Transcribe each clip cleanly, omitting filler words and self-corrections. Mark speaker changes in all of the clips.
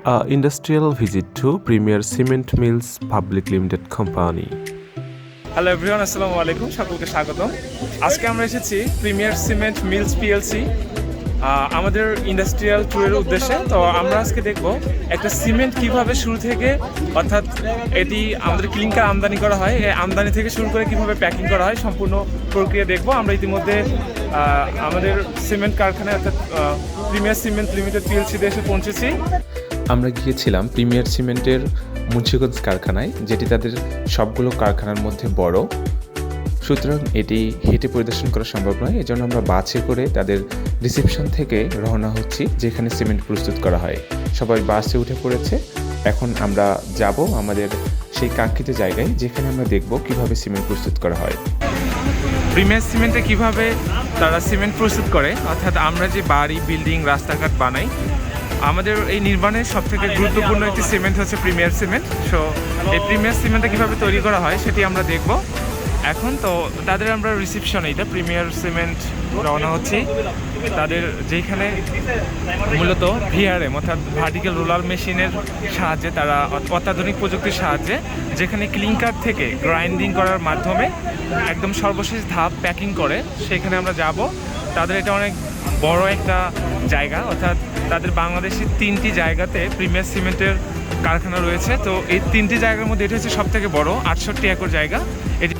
Speaker 1: Industrial visit to Premier Cement Mills Public Limited Company.
Speaker 2: Hello everyone, আসসালামু আলাইকুম, সকলকে স্বাগতম। আজকে আমরা এসেছি প্রিমিয়ার সিমেন্ট মিলস পিএলসি আমাদের ইন্ডাস্ট্রিয়াল ট্যুরের উদ্দেশ্যে। তো আমরা আজকে দেখব একটা সিমেন্ট কিভাবে শুরু থেকে, অর্থাৎ এটি আমাদের ক্লিংকার আমদানি করা হয়, এই আমদানি থেকে শুরু করে কিভাবে প্যাকিং করা হয় সম্পূর্ণ প্রক্রিয়া দেখব। আমরা ইতিমধ্যে আমাদের সিমেন্ট কারখানায় অর্থাৎ প্রিমিয়ার সিমেন্ট লিমিটেড পিএলসিতে এসে পৌঁছেছি।
Speaker 3: আমরা গিয়েছিলাম প্রিমিয়ার সিমেন্টের মুন্সিগঞ্জ কারখানায়, যেটি তাদের সবগুলো কারখানার মধ্যে বড়, সুতরাং এটি হেঁটে পরিদর্শন করা সম্ভব নয়। এজন্য আমরা বাসে করে তাদের রিসেপশন থেকে রওনা হচ্ছি, যেখানে সিমেন্ট প্রস্তুত করা হয়। সবাই বাসে উঠে পড়েছে। এখন আমরা যাব আমাদের সেই কাঙ্ক্ষিত জায়গায়, যেখানে আমরা দেখব কিভাবে সিমেন্ট প্রস্তুত করা হয়।
Speaker 2: প্রিমিয়ার সিমেন্টে কিভাবে তারা সিমেন্ট প্রস্তুত করে, অর্থাৎ আমরা যে বাড়ি, বিল্ডিং, রাস্তাঘাট বানাই, আমাদের এই নির্মাণের সবথেকে গুরুত্বপূর্ণ একটি সিমেন্ট হচ্ছে প্রিমিয়ার সিমেন্ট। সো এই প্রিমিয়ার সিমেন্টটা কীভাবে তৈরি করা হয় সেটি আমরা দেখব এখন। তো তাদের আমরা রিসেপশনে, এটা প্রিমিয়ার সিমেন্ট, রওনা হচ্ছি তাদের যেখানে মূলত ভিআরএম অর্থাৎ ভার্টিক্যাল রোলার মেশিনের সাহায্যে, তারা অত্যাধুনিক প্রযুক্তির সাহায্যে যেখানে ক্লিংকার থেকে গ্রাইন্ডিং করার মাধ্যমে একদম সর্বশেষ ধাপ প্যাকিং করে, সেখানে আমরা যাব। তাদের এটা অনেক বড় একটা জায়গা, অর্থাৎ তাদের বাংলাদেশের 3টি জায়গাতে প্রিমিয়ার সিমেন্টের কারখানা রয়েছে। তো এই 3টি জায়গার মধ্যে এটি হচ্ছে সবথেকে বড়, 68 একর জায়গা এটি।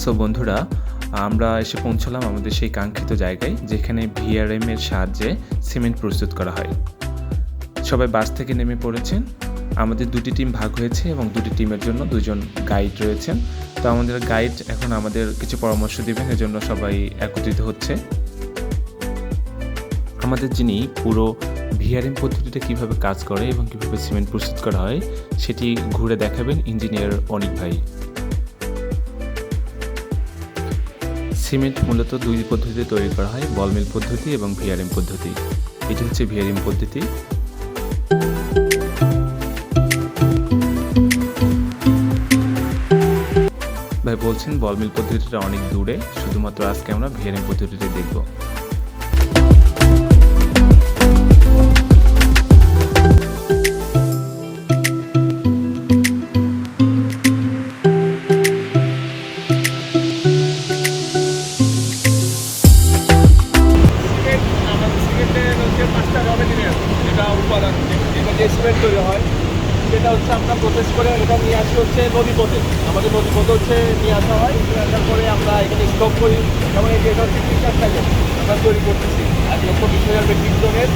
Speaker 3: সো বন্ধুরা, আমরা এসে পৌঁছলাম আমাদের সেই কাঙ্ক্ষিত জায়গায়, যেখানে ভিআরএম এর সাহায্যে সিমেন্ট প্রস্তুত করা হয়। সবাই বাস থেকে নেমে পড়েছেন। আমাদের 2টি টিম ভাগ হয়েছে এবং 2টি টিমের জন্য 2জন গাইড রয়েছেন। তো আমাদের গাইড এখন আমাদের কিছু পরামর্শ দেবেন, এজন্য সবাই একত্রিত হচ্ছে। আমাদের যিনি পুরো ভিআরএম পদ্ধতিটা কীভাবে কাজ করে এবং কীভাবে সিমেন্ট প্রস্তুত করা হয় সেটি ঘুরে দেখাবেন ইঞ্জিনিয়ার অনিক ভাই। সিমেন্ট মূলত 2 পদ্ধতিতে তৈরি করা হয়, বল মিল পদ্ধতি এবং ভিআরএম পদ্ধতি। এটি হচ্ছে ভিআরএম পদ্ধতি। ভাই বলছেন বল মিল পদ্ধতিটা অনেক দূরে, শুধুমাত্র আজকে আমরা ভিআরএম পদ্ধতিটা দেখব।
Speaker 4: যে সিমেন্ট তৈরি হয় সেটা হচ্ছে আমরা প্রসেস করে এটা নিয়ে আসি হচ্ছে নদীপথে। আমাদের নদীপথে হচ্ছে নিয়ে আসা হয়, নিয়ে আসার পরে আমরা এখানে স্টক করি। যেমন এই যে এটা হচ্ছে টিচার সাইলেন্ট আমরা তৈরি করতেছি, 1,20,000 মেট্রিক টনের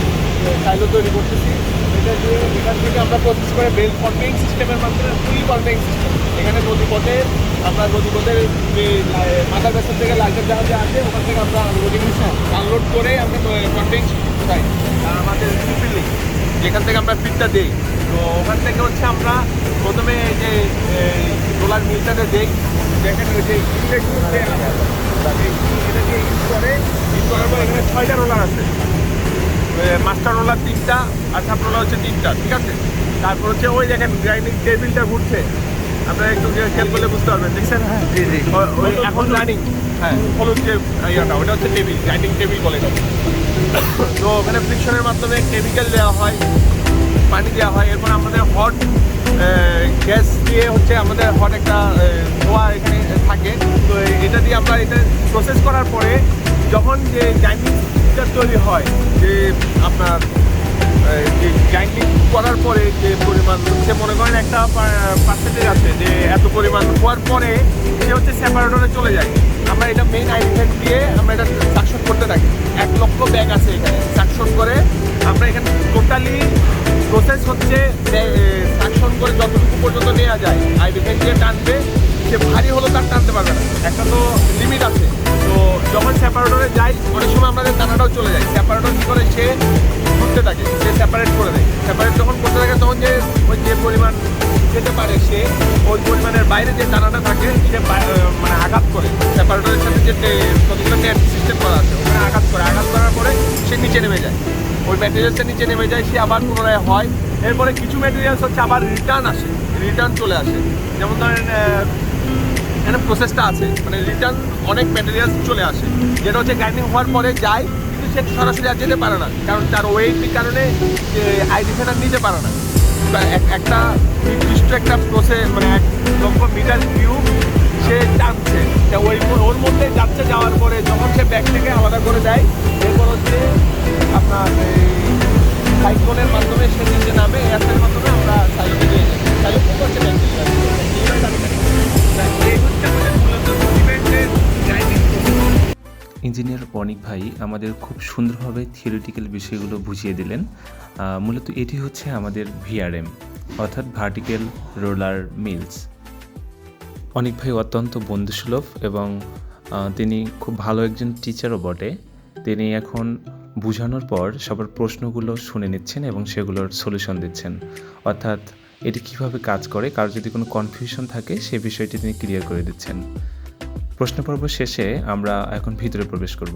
Speaker 4: সাইলো তৈরি করতেছি। এটা দিয়ে এখান থেকে আমরা প্রসেস করে বেল কনভেয়িং সিস্টেমের মাধ্যমে ফুল কনভেয়িং সিস্টেম এখানে নদীপথে আমরা নদীপথের মাথার বেসন থেকে লাইটের জাহাজে আসে, ওখান থেকে আমরা আনলোড করে আমরা কনভেয়িং কোথায় আমাদের ফিল্ডিং যেখান থেকে আমরা ফিটটা দিই। তো ওখান থেকে হচ্ছে আমরা প্রথমে এই যে রোলার মিলটাতে দিই, দেখেন ওই যে এটা দিয়ে ইউজ করে, ইউজ করার পর এখানে 6টা রোলার আছে, মাস্টার রোলার 3টা আর সাব রোলার হচ্ছে 3টা, ঠিক আছে। তারপর হচ্ছে ওই দেখেন গ্রাইন্ডিং টেবিলটা ঘুরছে, আপনারা একটু খেয়াল করলে বুঝতে পারবেন, দেখছেন? হ্যাঁ জি জি, ওই এখন রানিং, হ্যাঁ হলুদ যে ইয়েটা ওটা হচ্ছে টেবিল, গ্রাইন্ডিং টেবিল বলে এটা। তো ওখানে ফ্রিকশনের মাধ্যমে কেমিক্যাল দেওয়া হয়, পানি দেওয়া হয়, এরপর আমাদের হট গ্যাস দিয়ে হচ্ছে আমাদের হট একটা ধোয়া এখানে থাকে। তো এটা দিয়ে আমরা এটা প্রসেস করার পরে যখন যে গ্রাইন্ডিংটা তৈরি হয়, যে আপনার যে গ্রাইন্ডিং করার পরে যে পরিমাণ হচ্ছে মনে করেন একটা পার্সেন্টেজ আছে যে এত পরিমাণ হওয়ার পরে সে হচ্ছে সেপারেটরে চলে যায়। আমরা এটা মেইন আইডেন্টিফাই দিয়ে আমরা এটা সাকশন করতে থাকি। 1 লক্ষ ব্যাগ আছে এখানে সাকশন করে আমরা এখানে টোটালি প্রসেস হচ্ছে সাকশন করে যতটুকু পর্যন্ত নেওয়া যায় আইডেন্টিফাই দিয়ে টানবে, সে ভারী হলো তার টানতে পারবে না, একটা তো লিমিট আছে। তো যখন সেপারেটরে যাই অনেক সময় আমাদের দানাটাও চলে যায়, সেপারেটর কী করে সে ঘুরতে থাকে, সে সেপারেট করে দেয়। সেপারেট যখন করতে থাকে তখন যে ওই যে পরিমাণ যেতে পারে সে ওই পরিমাণের বাইরে যে দানাটা থাকে সে মানে আঘাত করে সেপারেটরের সাথে যে কতগুলো নেট সিস্টেম করা আছে ওখানে আঘাত করে, আঘাত করার পরে সে নিচে নেমে যায়, ওই ম্যাটেরিয়ালসটা নিচে নেমে যায়, সে আবার পুনরায় হয়। এরপরে কিছু ম্যাটেরিয়ালস হচ্ছে আবার রিটার্ন চলে আসে। যেমন ধরেন এখানে প্রসেসটা আছে, মানে রিটার্ন অনেক ম্যাটেরিয়ালস চলে আসে যেটা হচ্ছে গ্রাইন্ডিং হওয়ার পরে যায়, কিন্তু সে সরাসরি আর যেতে পারে না, কারণ তার ওয়েটের কারণে আইডেন্টিফাই নিতে পারে না। একটা নির্দিষ্ট একটা প্রসেস মানে 1 লক্ষ মিটার কিউব সে টানছে, ওই ওর মধ্যে যাচ্ছে, যাওয়ার পরে যখন সে ব্যাগ থেকে আলাদা করে দেয় এরপর হচ্ছে আপনার এই সাইক্লোনের মাধ্যমে সে নিচে নামে, এয়ারের মাধ্যমে আমরা সাইক্লোনে নিয়ে যাই। সাইক্লোন হচ্ছে
Speaker 3: ইঞ্জিনিয়ার অনিক ভাই আমাদের খুব সুন্দরভাবে থিওরিটিক্যাল বিষয়গুলো বুঝিয়ে দিলেন। মূলত এটি হচ্ছে আমাদের ভিআরএম অর্থাৎ ভার্টিক্যাল রোলার মিলস। অনিক ভাই অত্যন্ত বন্ধুসুলভ এবং তিনি খুব ভালো একজন টিচারও বটে। তিনি এখন বোঝানোর পর সবার প্রশ্নগুলো শুনে নিচ্ছেন এবং সেগুলোর সলিউশন দিচ্ছেন, অর্থাৎ এটি কিভাবে কাজ করে, কারো যদি কোনো কনফিউশন থাকে সে বিষয়টি তিনি ক্লিয়ার করে দিচ্ছেন। প্রশ্ন পর্ব শেষে আমরা এখন ভিতরে প্রবেশ করব।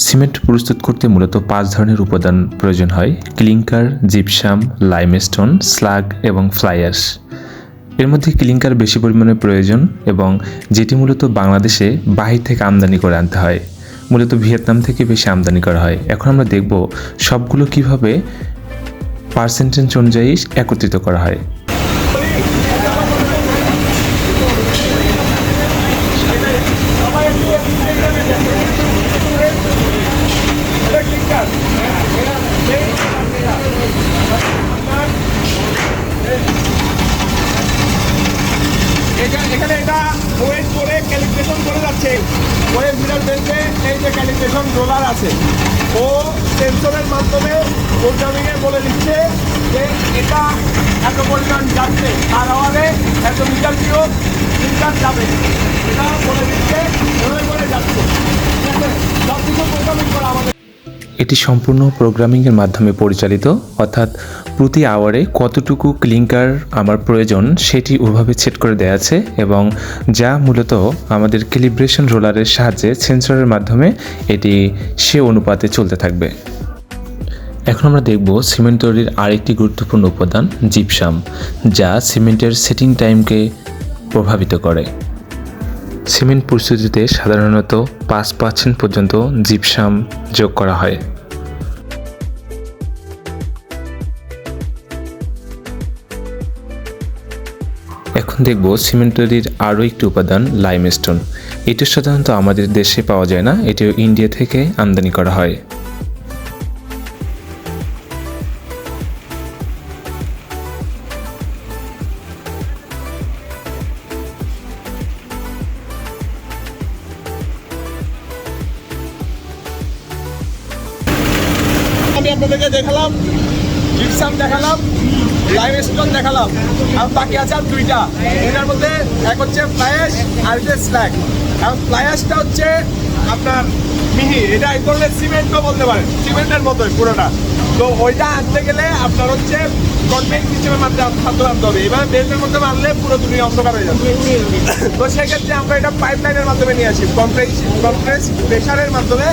Speaker 3: সিমেন্ট প্রস্তুত করতে মূলত 5 ধরনের উপাদান প্রয়োজন হয়: ক্লিংকার, জিপসাম, লাইমস্টোন, স্লাগ এবং ফ্লাই অ্যাশ। এর মধ্যে ক্লিংকার বেশি পরিমাণে প্রয়োজন এবং যেটি মূলত বাংলাদেশে বাহির থেকে আমদানি করে আনতে হয়, মূলত ভিয়েতনাম থেকে বেশি আমদানি করা হয়। এখন আমরা দেখব সবগুলো কিভাবে পার্সেন্টেজ অনুযায়ী একত্রিত করা হয়।
Speaker 4: এখানে এটা ওয়েট করে ক্যালিব্রেশন করে যাচ্ছে, ওয়েট মিটার বেলতে এই যে ক্যালিব্রেশন রোলার আছে, ও সেন্সরের মাধ্যমে প্রোগ্রামিংয়ে বলে দিচ্ছে যে এটা এত পরিমাণ যাচ্ছে আর আওয়ারে এত মিটার কিউব মিটার যাবে, এটা বলে দিচ্ছে এভাবে করে যাচ্ছে। ঠিক আছে, সব কিছু প্রোগ্রামিং করা আমাদের।
Speaker 3: এটি সম্পূর্ণ প্রোগ্রামিংয়ের মাধ্যমে পরিচালিত, অর্থাৎ প্রতি আওয়ারে কতটুকু ক্লিংকার আমার প্রয়োজন সেটি ওভাবে সেট করে দেওয়া আছে, এবং যা মূলত আমাদের ক্যালিব্রেশন রোলারের সাহায্যে সেন্সরের মাধ্যমে এটি সে অনুপাতে চলতে থাকবে। এখন আমরা দেখব সিমেন্ট তৈরির আরেকটি গুরুত্বপূর্ণ উপাদান জিপসাম, যা সিমেন্টের সেটিং টাইমকে প্রভাবিত করে। সিমেন্ট প্রস্তুতিতে সাধারণত 5% পর্যন্ত জিপসাম যোগ করা হয়। এখন দেখব সিমেন্ট তৈরির আরও একটি উপাদান লাইমস্টোন। এটি সাধারণত আমাদের দেশে পাওয়া যায় না, এটিও ইন্ডিয়া থেকে আমদানি করা হয়।
Speaker 4: আমি আপনাদেরকে দেখালাম, জিপসাম দেখালাম, লাইমস্টোন দেখালাম, আর বাকি আছে আর দুইটার মধ্যে এক হচ্ছে ফ্লাই অ্যাশ আর হচ্ছে স্ল্যাগ। এবং ফ্লাই অ্যাশটা হচ্ছে আপনার মিহি, এটা এক ধরনের সিমেন্টও বলতে পারেন, সিমেন্টের মতোই পুরোটা। তো ওইটা আনতে গেলে আপনার হচ্ছে কনভেক্ট সিস্টেমের মাধ্যমে আনতে হবে, এবার বেল্টের মধ্যে মারলে পুরো দুনিয়া অন্ধকার হয়ে যাবে। তো সেক্ষেত্রে আমরা এটা পাইপ লাইনের মাধ্যমে নিয়ে আসি, কমপ্রেস প্রেশারের মাধ্যমে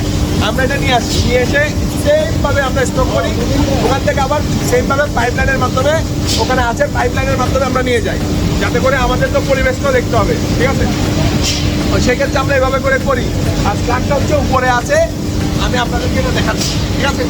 Speaker 4: আমরা এটা নিয়ে আসি, নিয়ে এসে সেমভাবে আমরা স্টক করি, ওখান থেকে আবার সেমভাবে পাইপ লাইনের মাধ্যমে ওখানে আছে, পাইপ লাইনের মাধ্যমে আমরা নিয়ে যাই, যাতে করে আমাদের তো পরিবেশটাও দেখতে হবে। ঠিক আছে, সেক্ষেত্রে আমরা এভাবে করে করি। আর স্ল্যাগটা হচ্ছে উপরে আছে, আমি আপনাদেরকে এটা দেখাচ্ছি। ঠিক আছে,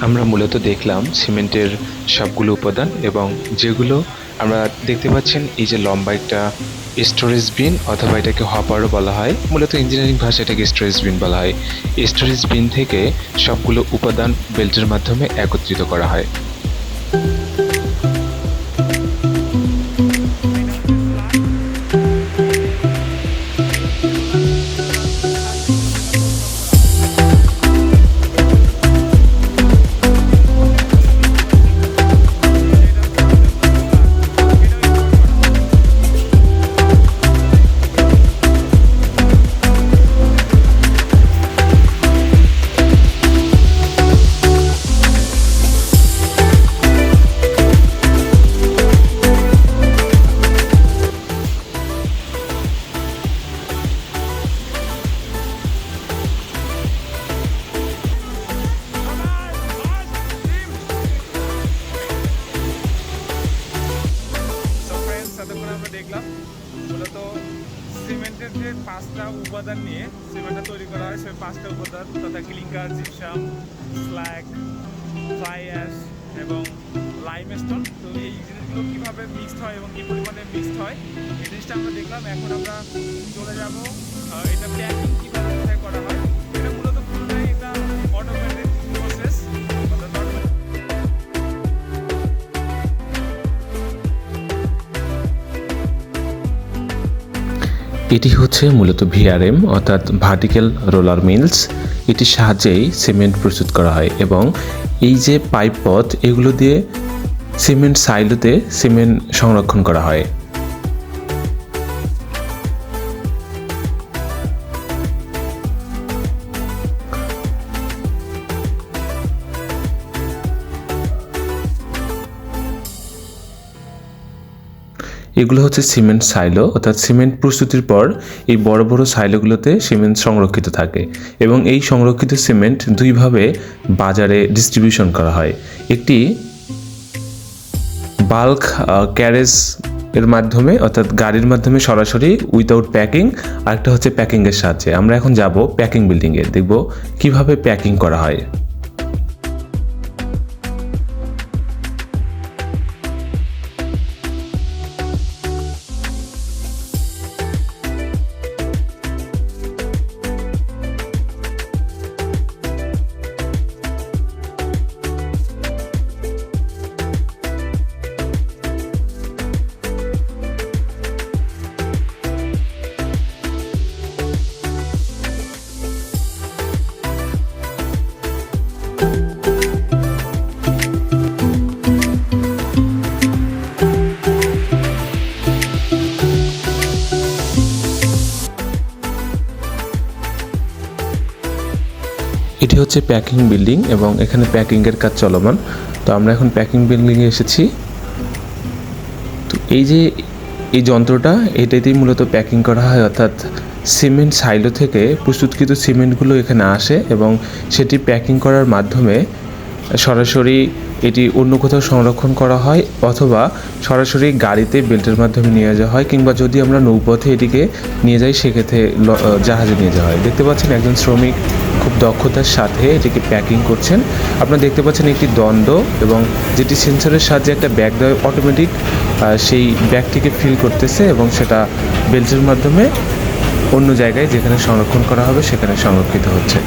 Speaker 3: আমরা মূলত দেখলাম সিমেন্টের সবগুলো উপাদান, এবং যেগুলো আমরা দেখতে পাচ্ছেন এই যে লম্বা একটা স্টোরেজ বিন, অথবা এটাকে হপারও বলা হয়, মূলত ইঞ্জিনিয়ারিং ভাষায় এটাকে স্টোরেজ বিন বলা হয়। স্টোরেজ বিন থেকে সবগুলো উপাদান বেল্টের মাধ্যমে একত্রিত করা হয়।
Speaker 2: দেখলাম মূলত সিমেন্টের যে 5টা উপাদান নিয়ে সিমেন্টটা তৈরি করা হয়, সেই 5টা উপাদান তথা clinker, gypsum, slug, fly ash এবং লাইমস্টোন। তো এই জিনিসগুলো কীভাবে মিক্সড হয় এবং কী পরিমাণে মিক্সড হয় এই জিনিসটা আমরা দেখলাম। এখন আমরা চলে যাব এটা প্যাকিং কীভাবে কোথায় করা হয়। এটা মূলত পুরোটাই একটা অটোমেটেড প্রসেস।
Speaker 3: এটি হচ্ছে মূলত ভিআরএম অর্থাৎ ভার্টিক্যাল রোলার মিলস। এটির সাহায্যেই সিমেন্ট প্রস্তুত করা হয় এবং এই যে পাইপ পথ এগুলো দিয়ে সিমেন্ট সাইলোতে সিমেন্ট সংরক্ষণ করা হয়। এগুলো হচ্ছে সিমেন্ট সাইলো, অর্থাৎ সিমেন্ট প্রস্তুতির পর এই বড় বড় সাইলোগুলোতে সিমেন্ট সংরক্ষিত থাকে এবং এই সংরক্ষিত সিমেন্ট দুইভাবে বাজারে ডিস্ট্রিবিউশন করা হয়। একটি বাল্ক ক্যারেজ এর মাধ্যমে, অর্থাৎ গাড়ির মাধ্যমে সরাসরি উইদাউট প্যাকিং, আরেকটা হচ্ছে প্যাকিংয়ের সাহায্যে। আমরা এখন যাব প্যাকিং বিল্ডিংয়ে, দেখব কিভাবে প্যাকিং করা হয়। এটি হচ্ছে প্যাকিং বিল্ডিং এবং এখানে প্যাকিংয়ের কাজ চলমান। তো আমরা এখন প্যাকিং বিল্ডিংয়ে এসেছি। তো এই যে এই যন্ত্রটা, এটাতেই মূলত প্যাকিং করা হয়, অর্থাৎ সিমেন্ট সাইলো থেকে প্রস্তুতকৃত সিমেন্টগুলো এখানে আসে এবং সেটি প্যাকিং করার মাধ্যমে সরাসরি এটি অন্য কোথাও সংরক্ষণ করা হয় অথবা সরাসরি গাড়িতে বেল্টের মাধ্যমে নিয়ে যাওয়া হয়, কিংবা যদি আমরা নৌপথে এটিকে নিয়ে যাই সেক্ষেত্রে জাহাজে নিয়ে যাওয়া হয়। দেখতে পাচ্ছেন একজন শ্রমিক খুব দক্ষতার সাথে এটিকে প্যাকিং করছেন। আপনারা দেখতে পাচ্ছেন একটি দ্বন্দ্ব এবং যেটি সেন্সরের সাহায্যে একটা ব্যাগ দেওয়া, অটোমেটিক সেই ব্যাগটিকে ফিল করতেছে এবং সেটা বেল্টের মাধ্যমে অন্য জায়গায় যেখানে সংরক্ষণ করা হবে সেখানে সংরক্ষিত হচ্ছে।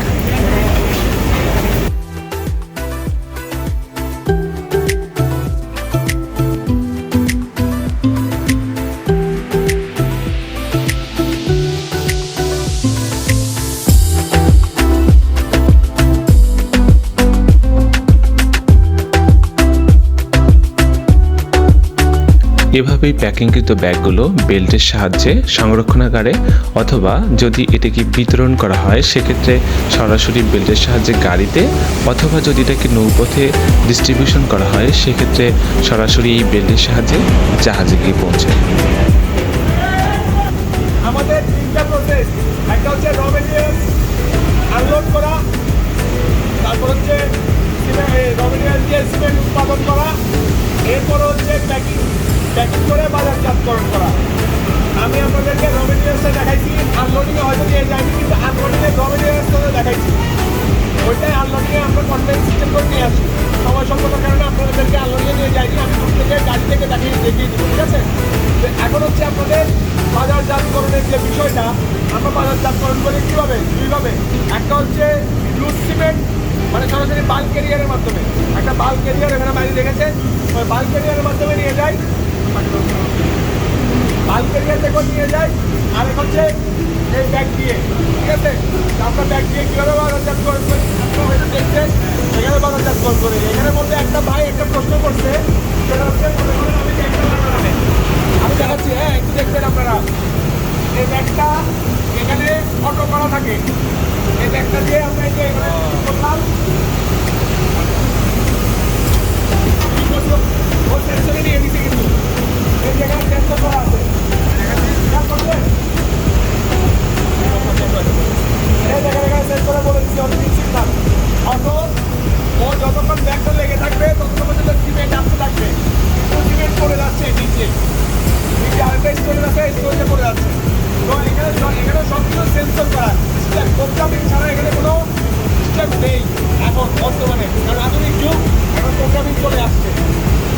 Speaker 3: এভাবেই প্যাকিংকৃত ব্যাগগুলো বেল্টের সাহায্যে সংরক্ষণাগারে অথবা যদি এটাকে বিতরণ করা হয় সেক্ষেত্রে সরাসরি বেল্টের সাহায্যে গাড়িতে, অথবা যদি এটাকে নৌপথে ডিস্ট্রিবিউশন করা হয় সেক্ষেত্রে সরাসরি এই বেল্টের সাহায্যে জাহাজে গিয়ে পৌঁছায়।
Speaker 4: আমাদের তিনটা প্রসেস, একটা হচ্ছে র মেটেরিয়াল আনলোড করা, তারপর হচ্ছে র মেটেরিয়াল দিয়ে সিমেন্ট উৎপাদন করা, এরপর হচ্ছে প্যাকিং করে বাজারজাতকরণ করা। আমি আপনাদেরকে র মেটেরিয়ালসটা দেখাইছি, আনলোডিংয়ে হয়তো নিয়ে যাইনি, কিন্তু আনলোডিংয়ে র মেটেরিয়ালসটা দেখাইছি। ওইটাই আনলোডিংয়ে আমরা কনভেন্স সিস্টেম করে নিয়ে আসি। সময় স্বল্পতার কারণে আপনাদেরকে আনলোডিংয়ে নিয়ে যাইনি, আমি দূর থেকে গাড়ি থেকে দেখিয়ে দিব, ঠিক আছে? এখন হচ্ছে আপনাদের বাজারজাতকরণের যে বিষয়টা, আমরা বাজারজাতকরণ করি কীভাবে? দুইভাবে। একটা হচ্ছে লুজ সিমেন্ট, মানে সরাসরি বাল্ক ক্যারিয়ারের মাধ্যমে। একটা বাল্ক ক্যারিয়ার এখানে বাইরে দেখেছেন, ওই বাল্ক ক্যারিয়ারের মাধ্যমে নিয়ে যায়, বাল্ক ক্যারিয়ার দেখুন নিয়ে যায়। আর এখন হচ্ছে এই ব্যাগ দিয়ে, ঠিক আছে? আপনার ব্যাগ দিয়ে কীভাবে বাজারজাতকরণ করি আপনারা হয়তো দেখছেন, এখানে বাজারজাতকরণ করে। এখানের মধ্যে একটা ভাই একটা প্রশ্ন করছে, সেটা হচ্ছে আমি দেখাচ্ছি, হ্যাঁ একটু দেখবেন আপনারা। এই ব্যাগটা এখানে অটো করা থাকে, এই ব্যাগটা দিয়ে আমরা এই যে এখানে করলাম, ও সেন্সরে নিয়ে নিচ্ছে, কিন্তু এই জায়গায় সেন্সর করা আছে, এই জায়গায় সেন্সরে বলে দিচ্ছি অত নিশ্চিত না। অটো ও যতক্ষণ ব্যাগটা লেগে থাকবে ততক্ষণ পর্যন্ত সিমেন্ট আসতে থাকবে, কিন্তু সিমেন্ট পড়ে যাচ্ছে নিচে, আরেকটা স্টোরেজ আছে, স্টোরেজে পড়ে যাচ্ছে। তো এখানে সব কিছু সেন্সর করা, প্রোগ্রামিং ছাড়া এখানে কোনো সিস্টেম নেই এখন বর্তমানে, কারণ আধুনিক যুগ, এখন প্রোগ্রামিং চলে আসছে।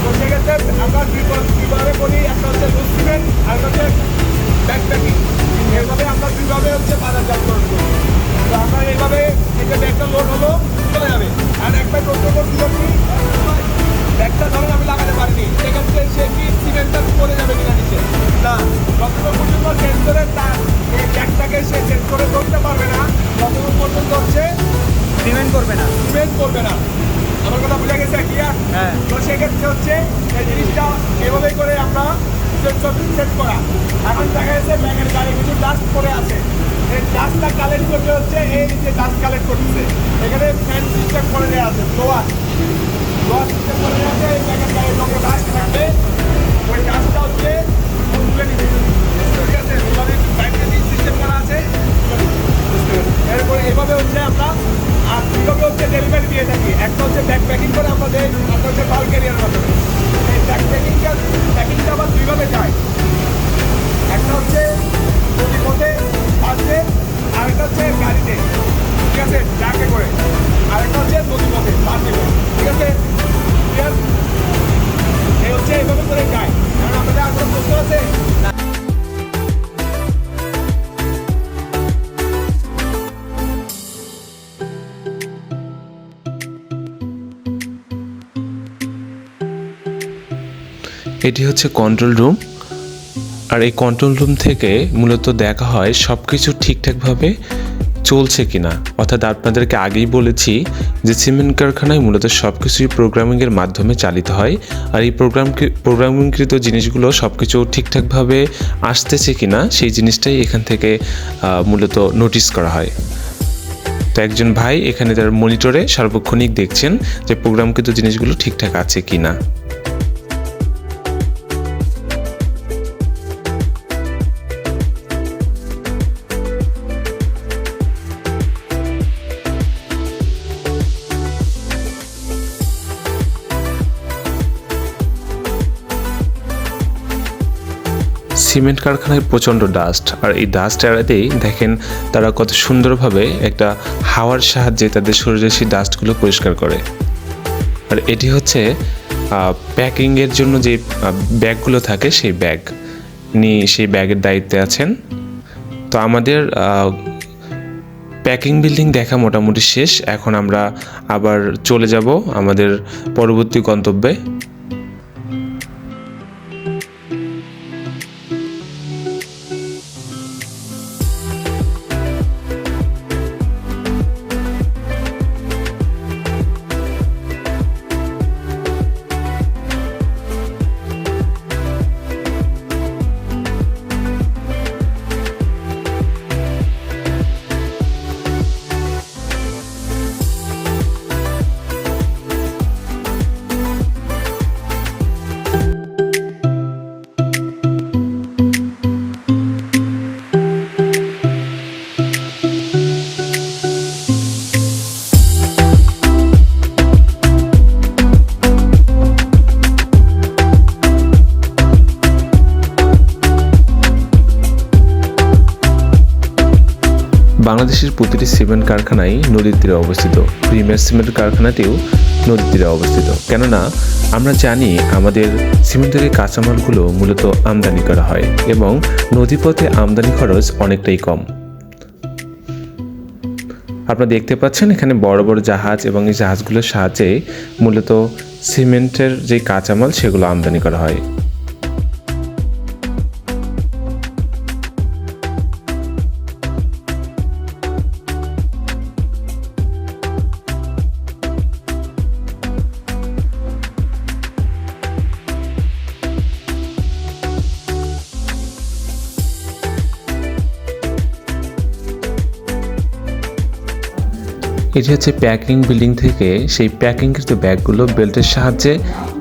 Speaker 4: তো সেক্ষেত্রে আমরা দুইভাবে করি, একটা হচ্ছে লুজ সিমেন্ট আর একটা হচ্ছে ব্যাগ প্যাকিং। এইভাবে আমরা দুইভাবে হচ্ছে বাজারজাতকরণ করি। তো আমরা এইভাবে এই যে ব্যাগটা লোড হলো চলে যাবে। আর একটা প্রশ্ন করছি, ব্যাগটা ধরেন আমি লাগাতে পারিনি, সেক্ষেত্রে সে কি সিমেন্টটা পড়ে যাবে কিনা নিচে? না, যতক্ষণ পর্যন্ত সেন্সরের এই জিনিসটা এভাবে করে আমরা সেট করা। এখন দেখা যাচ্ছে ব্যাগের গাড়ি কিছু ডাস্ট পড়ে আছে, এই ডাস্টটা কালেক্ট করতে হচ্ছে, এই যে ডাস্ট কালেক্ট করতেছে এখানে ফ্যান সিস্টেম করে দেওয়া আছে, ফ্লোয়ার সিস্টেম করে দেওয়া আছে। এই ব্যাগের গাড়ির লোকে ডাস্ট থাকবে, ওই ডাস্টটা হচ্ছে তুলে নিবে, ঠিক আছে? ব্যাগের সিস্টেম করা আছে। এরপরে এইভাবে হচ্ছে আমরা আর দুইভাবে হচ্ছে ডেলিভারি দিয়ে থাকি। একটা হচ্ছে ব্যাগ প্যাকিং করে আমাদের, একটা হচ্ছে বাল্ক এরিয়ার মাধ্যমে। এই ব্যাগ প্যাকিংটা আবার দুইভাবে যায়, একটা হচ্ছে নদীপথে বাসে, আরেকটা হচ্ছে গাড়িতে, ঠিক আছে, ট্রাকে করে, আরেকটা হচ্ছে নদীপথে বাসে, ঠিক আছে? এই হচ্ছে এইভাবে করে যায়। কারণ আমাদের আর কোনো প্রশ্ন আছে?
Speaker 3: এটি হচ্ছে কন্ট্রোল রুম, আর এই কন্ট্রোল রুম থেকে মূলত দেখা হয় সব কিছু ঠিকঠাকভাবে চলছে কিনা। অর্থাৎ আপনাদেরকে আগেই বলেছি যে সিমেন্ট কারখানায় মূলত সব কিছুই প্রোগ্রামিংয়ের মাধ্যমে চালিত হয়, আর এই প্রোগ্রামিংকৃত জিনিসগুলো সব কিছু ঠিকঠাকভাবে আসতেছে কিনা সেই জিনিসটাই এখান থেকে মূলত নোটিস করা হয়। তো একজন ভাই এখানে তার মনিটরে সার্বক্ষণিক দেখছেন যে প্রোগ্রামকৃত জিনিসগুলো ঠিকঠাক আছে কিনা। সিমেন্ট কারখানায় প্রচণ্ড ডাস্ট, আর এই ডাস্ট এড়াতেই দেখেন তারা কত সুন্দরভাবে একটা হাওয়ার সাহায্যে তাদের শরীরে সেই ডাস্টগুলো পরিষ্কার করে। আর এটি হচ্ছে প্যাকিংয়ের জন্য যে ব্যাগগুলো থাকে সেই ব্যাগ নিয়ে সেই ব্যাগের দায়িত্বে আছেন। তো আমাদের প্যাকিং বিল্ডিং দেখা মোটামুটি শেষ। এখন আমরা আবার চলে যাব আমাদের পরবর্তী গন্তব্যে। বাংলাদেশের প্রতিটি সিমেন্ট কারখানাই নদীর তীরে অবস্থিত। প্রিমিয়ার সিমেন্ট কারখানাটিও নদীর তীরে অবস্থিত, কেননা আমরা জানি আমাদের সিমেন্টের কাঁচামালগুলো মূলত আমদানি করা হয় এবং নদীপথে আমদানি খরচ অনেকটাই কম। আপনারা দেখতে পাচ্ছেন এখানে বড় বড় জাহাজ, এবং এই জাহাজগুলোর সাহায্যে মূলত সিমেন্টের যে কাঁচামাল সেগুলো আমদানি করা হয়। এটি হচ্ছে প্যাকিং বিল্ডিং থেকে সেই প্যাকিংকৃত ব্যাগগুলো বেল্টের সাহায্যে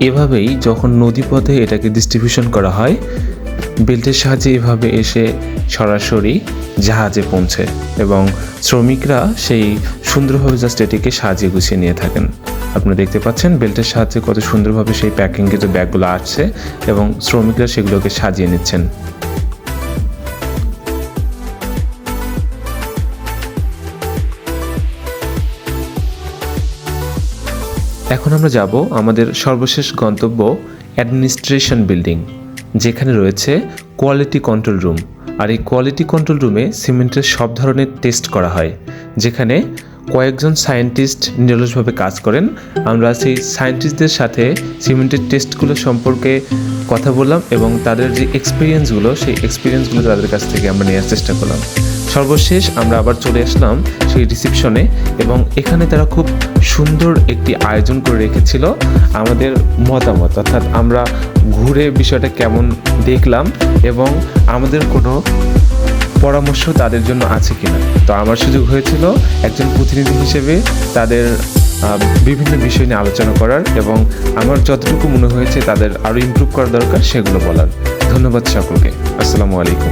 Speaker 3: এভাবেই যখন নদীপথে এটাকে ডিস্ট্রিবিউশন করা হয়, বেল্টের সাহায্যে এভাবে এসে সরাসরি জাহাজে পৌঁছে এবং শ্রমিকরা সেই সুন্দরভাবে জাস্ট এটিকে সাজিয়ে গুছিয়ে নিয়ে থাকেন। আপনারা দেখতে পাচ্ছেন বেল্টের সাহায্যে কত সুন্দরভাবে সেই প্যাকিংকৃত ব্যাগগুলো আসছে এবং শ্রমিকরা সেগুলোকে সাজিয়ে নিচ্ছেন। এখন আমরা যাব আমাদের সর্বশেষ গন্তব্য অ্যাডমিনিস্ট্রেশন বিল্ডিং, যেখানে রয়েছে কোয়ালিটি কন্ট্রোল রুম। আর এই কোয়ালিটি কন্ট্রোল রুমে সিমেন্টের সব ধরনের টেস্ট করা হয়, যেখানে কয়েকজন সায়েন্টিস্ট নিরলসভাবে কাজ করেন। আমরা সেই সায়েন্টিস্টদের সাথে সিমেন্টের টেস্টগুলো সম্পর্কে কথা বললাম এবং তাদের যে এক্সপিরিয়েন্সগুলো সেই এক্সপিরিয়েন্সগুলো তাদের কাছ থেকে আমরা নেওয়ার চেষ্টা করলাম। সর্বশেষ আমরা আবার চলে আসলাম সেই রিসেপশনে, এবং এখানে তারা খুব সুন্দর একটি আয়োজন করে রেখেছিল আমাদের মতামত, অর্থাৎ আমরা ঘুরে বিষয়টা কেমন দেখলাম এবং আমাদের কোনো পরামর্শ তাদের জন্য আছে কিনা। তো আমার সুযোগ হয়েছিল একজন প্রতিনিধি হিসেবে তাদের বিভিন্ন বিষয় নিয়ে আলোচনা করার, এবং আমার যতটুকু মনে হয়েছে তাদের আরও ইমপ্রুভ করা দরকার সেগুলো বলার। ধন্যবাদ সকলকে। আসসালামু আলাইকুম।